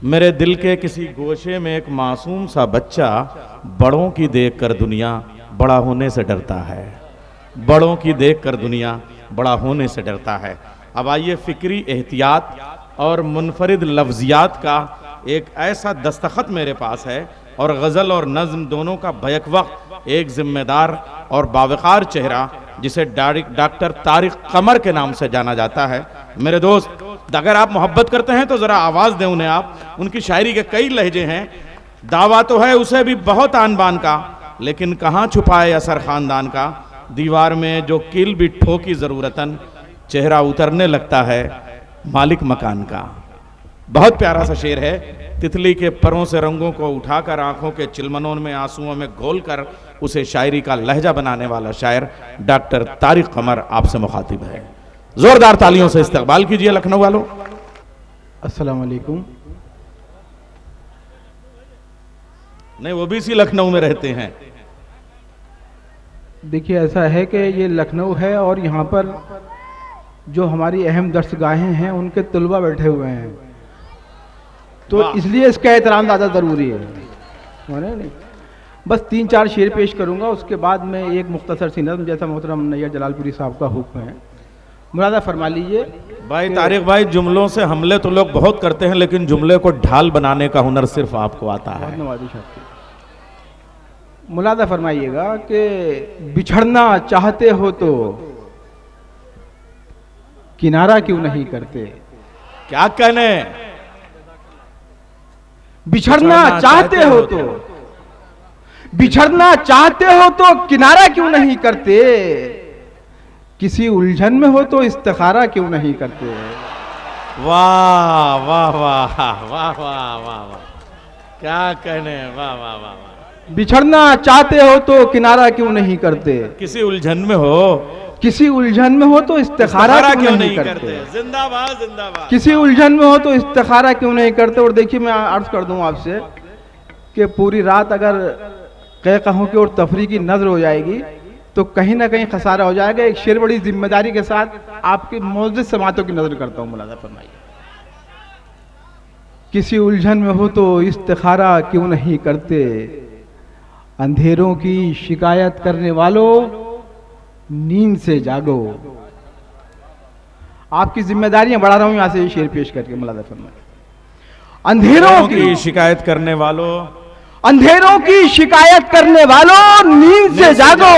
मेरे दिल के किसी गोशे में एक मासूम सा बच्चा बड़ों की देखकर दुनिया बड़ा होने से डरता है। बड़ों की देखकर दुनिया बड़ा होने से डरता है। अब आइए फिक्री एहतियात और मुनफरिद लफ्जियात का एक ऐसा दस्तखत मेरे पास है और गज़ल और नज़्म दोनों का बैक वक्त एक जिम्मेदार और बावकार चेहरा जिसे डॉक्टर तारिक कमर के नाम से जाना जाता है। मेरे दोस्त, अगर आप मोहब्बत करते हैं तो ज़रा आवाज़ दें उन्हें आप। उनकी शायरी के कई लहजे हैं। दावा तो है उसे भी बहुत आन बान का, लेकिन कहाँ छुपाए असर ख़ानदान का। दीवार में जो कील भी ठोकी ज़रूरतन, चेहरा उतरने लगता है मालिक मकान का। बहुत प्यारा सा शेर है। तितली के परों से रंगों को उठाकर आंखों के चिलमनों में आंसुओं में घोलकर उसे शायरी का लहजा बनाने वाला शायर डॉक्टर तारिक कमर आपसे मुखातिब है। जोरदार तालियों से इस्तकबाल कीजिए लखनऊ वालों। अस्सलाम वालेकुम। नहीं, वो भी इसी लखनऊ में रहते हैं। देखिए, ऐसा है कि ये लखनऊ है और यहाँ पर जो हमारी अहम दर्सगाहें हैं उनके तलबा बैठे हुए हैं, तो इसलिए इसका एहतराम ज़्यादा ज़रूरी है। नहीं, बस 3-4 शेर पेश करूँगा, उसके बाद में एक मुख्तसर सी नज़्म, जैसा मोहतरम नैयर जलालपुरी साहब का हुक्म है, मुरादा फरमा लीजिए। भाई तारिक भाई, जुमलों से हमले तो लोग बहुत करते हैं, लेकिन जुमले को ढाल बनाने का हुनर सिर्फ आपको आता है। नवाजिश आपकी। मुलादा फरमाइएगा कि बिछड़ना चाहते हो तो किनारा क्यों नहीं करते। क्या कहने? बिछड़ना चाहते हो तो, बिछड़ना चाहते हो तो किनारा क्यों नहीं करते। किसी उलझन में हो तो इस्तिखारा क्यों नहीं करते। वाह वाह वाह वाह वाह वाह वाह, क्या कहने। वाह वाह वाह वाह। बिछड़ना चाहते हो तो किनारा क्यों नहीं करते। किसी उलझन में हो, किसी उलझन में हो तो इस्तिखारा क्यों नहीं करते। जिंदाबाद जिंदाबाद। किसी उलझन में हो तो इस्तिखारा क्यों नहीं करते। और देखिए, मैं अर्ज कर दूं आपसे कि पूरी रात अगर कहूँ की और तफरी की नजर हो जाएगी तो कहीं ना कहीं खसारा हो जाएगा। एक शेर बड़ी जिम्मेदारी के साथ आपकी मौजूद समातों की नजर करता हूँ। मुलादा फरमाइए। किसी उलझन में हो तो इस्तिखारा क्यों नहीं करते। अंधेरों की शिकायत करने वालों, नींद से जागो। आपकी जिम्मेदारियां बढ़ा रहा हूं यहां से ये शेर पेश करके। मुलादा फरमाइए। अंधेरों की शिकायत करने वालों, अंधेरों की शिकायत करने वालों, नींद से जागो।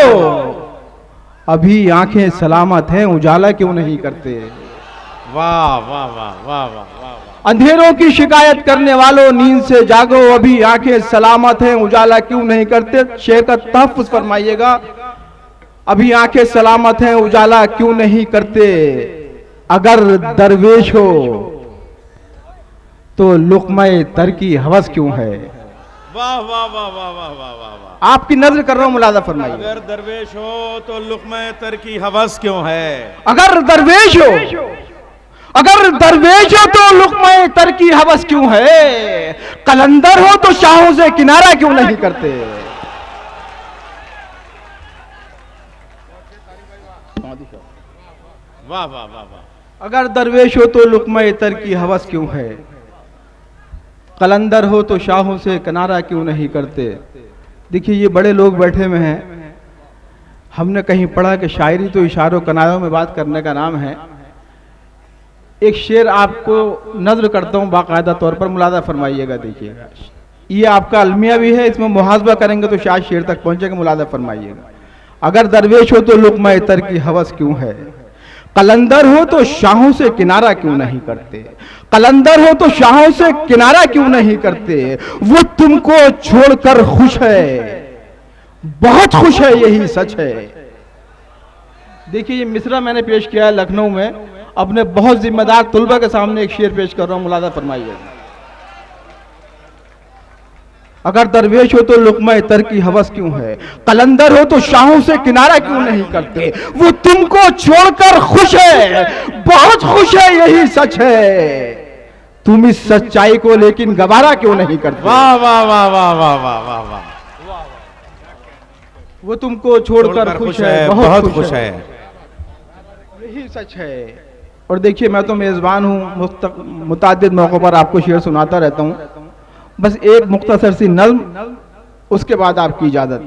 अभी आंखें सलामत हैं, उजाला क्यों नहीं करते। वाह वाह वाह वाह वाह वाह। अंधेरों की शिकायत करने वालों, नींद से जागो। अभी आंखें सलामत हैं, उजाला क्यों नहीं करते। शेर का तहफ़्फ़ुज़ फरमाइएगा। अभी आंखें सलामत हैं, उजाला क्यों नहीं करते। अगर दरवेश हो तो लुक़्मा-ए तर की हवस क्यों है। वाह वाह वाह वाह वाह वाह वाह। आपकी नजर कर रहा हूं, मुलादा फरमाइए। अगर दरवेश हो तो लुक़्मा-ए तर की हवस क्यों है। अगर दरवेश हो, अगर दरवेश हो तो लुक़्मा-ए तर की हवस क्यों है। कलंदर हो तो शाहों से किनारा क्यों नहीं करते। वाह वाह वाह वाह। अगर दरवेश हो तो लुक़्मा-ए तर की हवस क्यों है। कलंदर हो तो शाहों से किनारा क्यों नहीं करते। देखिए, ये बड़े लोग बैठे हुए हैं। हमने कहीं पढ़ा कि शायरी तो इशारों कनारों में बात करने का नाम है। एक शेर आपको नज़र करता हूँ बाकायदा तौर पर, मुलादा फरमाइएगा। देखिएगा, ये आपका अलमिया भी है, इसमें मुहासबा करेंगे तो शायद शेर तक पहुँचेगा। मुलादा फरमाइएगा। अगर दरवेश हो तो लुक़्मा-ए तर की हवस क्यों है। कलंदर हो तो शाहों से किनारा क्यों नहीं करते। कलंदर हो तो शाहों से किनारा क्यों नहीं करते। वो तुमको छोड़कर खुश है, बहुत खुश है, यही सच है। देखिए, ये मिसरा मैंने पेश किया है लखनऊ में, अपने बहुत जिम्मेदार तुलबा के सामने एक शेर पेश कर रहा हूं। मुलादा फरमाइए। अगर दरवेश हो तो लुक़्मा-ए तर की हवस क्यों है। कलंदर हो तो शाहों से किनारा क्यों नहीं करते। वो तुमको छोड़कर खुश है, बहुत खुश है, यही सच है। तुम इस सच्चाई को लेकिन गवारा क्यों नहीं करते। वाह वाह वाह वाह वाह वाह वाह वाह। वो तुमको छोड़कर खुश है, बहुत खुश है, यही सच है। और देखिए मैं तो मेज़बान हूँ, मुताद्दिद मौक़ों पर आपको शेर सुनाता रहता हूँ, बस एक मुख्तसर सी नज़्म, उसके बाद आपकी इजाज़त।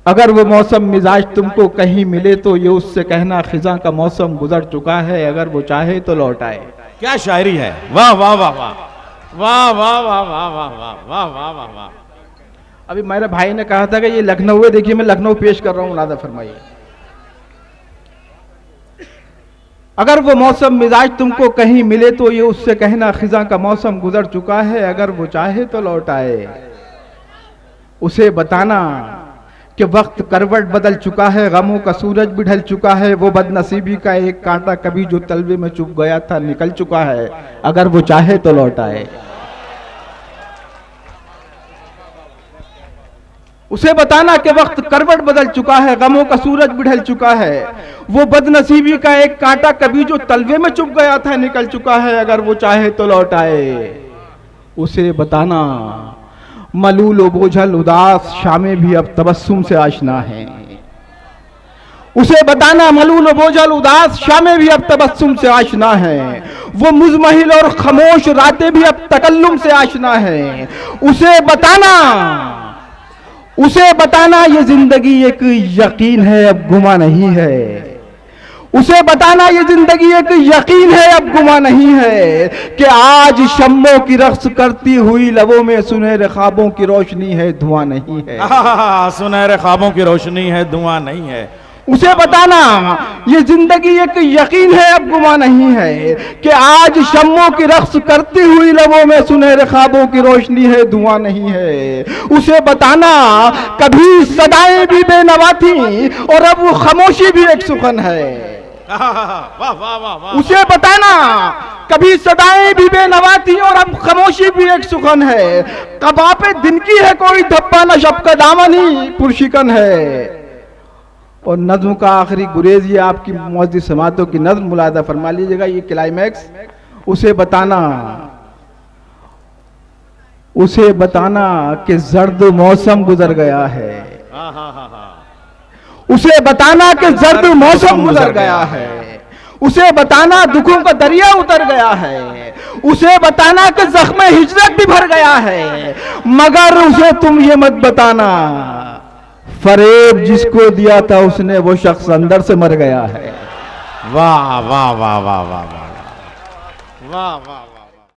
अगर वो मौसम मिजाज तुमको कहीं मिले तो ये उससे कहना खिज़ां का मौसम गुजर चुका है, अगर वो चाहे तो लौट आए। क्या शायरी है, वाह वाह वाह वाह वाह वाह वाह वाह वाह वाह वाह वाह वाह वाह। अभी मेरे भाई ने कहा था कि ये लखनऊ है, देखिए मैं लखनऊ पेश कर रहा हूँ, मुलादा फरमाइए। अगर वो मौसम मिजाज तुमको कहीं मिले तो ये उससे कहना खिज़ां का मौसम गुजर चुका है, अगर वो चाहे तो लौट आए। उसे बताना कि वक्त करवट बदल चुका है, गमों का सूरज भी ढल चुका है, वो बदनसीबी का एक कांटा कभी जो तलवे में चुभ गया था निकल चुका है, अगर वो चाहे तो लौट आए। उसे बताना कि वक्त करवट बदल चुका है, गमों का सूरज भी ढल चुका है, वो बदनसीबी का एक कांटा कभी जो तलवे में चुभ गया था निकल चुका है, अगर वो चाहे तो लौट आए। उसे बताना मलूल व बोझल उदास शामें भी अब तबस्सुम से आशना है। उसे बताना मलूल व बोझल उदास शामें भी अब तबस्सुम से आशना है, वो मुज़महिल और खामोश रातें भी अब तकल्लुम से आशना है। उसे बताना ये जिंदगी एक यकीन है अब गुमा नहीं है। उसे बताना ये जिंदगी एक यकीन है अब गुमा नहीं है, कि आज शम्मों की रक्स करती हुई लबों में सुनहरे ख्वाबों की रोशनी है, धुआं नहीं है। सुनहरे ख्वाबों की रोशनी है, धुआं नहीं है। उसे बताना ये जिंदगी एक यकीन है अब गुमा नहीं है, कि आज शम्मों की रक्स करती हुई लबों में सुनहरे ख्वाबों की रोशनी है, धुआं नहीं है। उसे बताना कभी सदाएं भी बेनवा थी और अब वो खामोशी भी एक सुखन है। वाह वाह वाह वाह। उसे बताना कभी सदाएं भी बेनवा थी और अब खामोशी भी एक सुखन है, कबा पे दिन की है कोई धब्बा न शब का दामन ही पुरशिकन है। और नज्म का आखिरी गुरेज ये आपकी मौजूद समातों की नज्म मुलादा फरमा लीजिएगा, ये क्लाइमैक्स। उसे बताना कि जर्द मौसम गुजर गया है। उसे बताना कि जर्द मौसम गुजर गया है। उसे बताना दुखों का दरिया उतर गया है। उसे बताना कि जख्म हिजरत भी भर गया है, मगर उसे तुम ये मत बताना फरेब जिसको दिया था उसने वो शख्स अंदर से मर गया है। वाह वाह वाह वाह वाह वाह वाह वाह।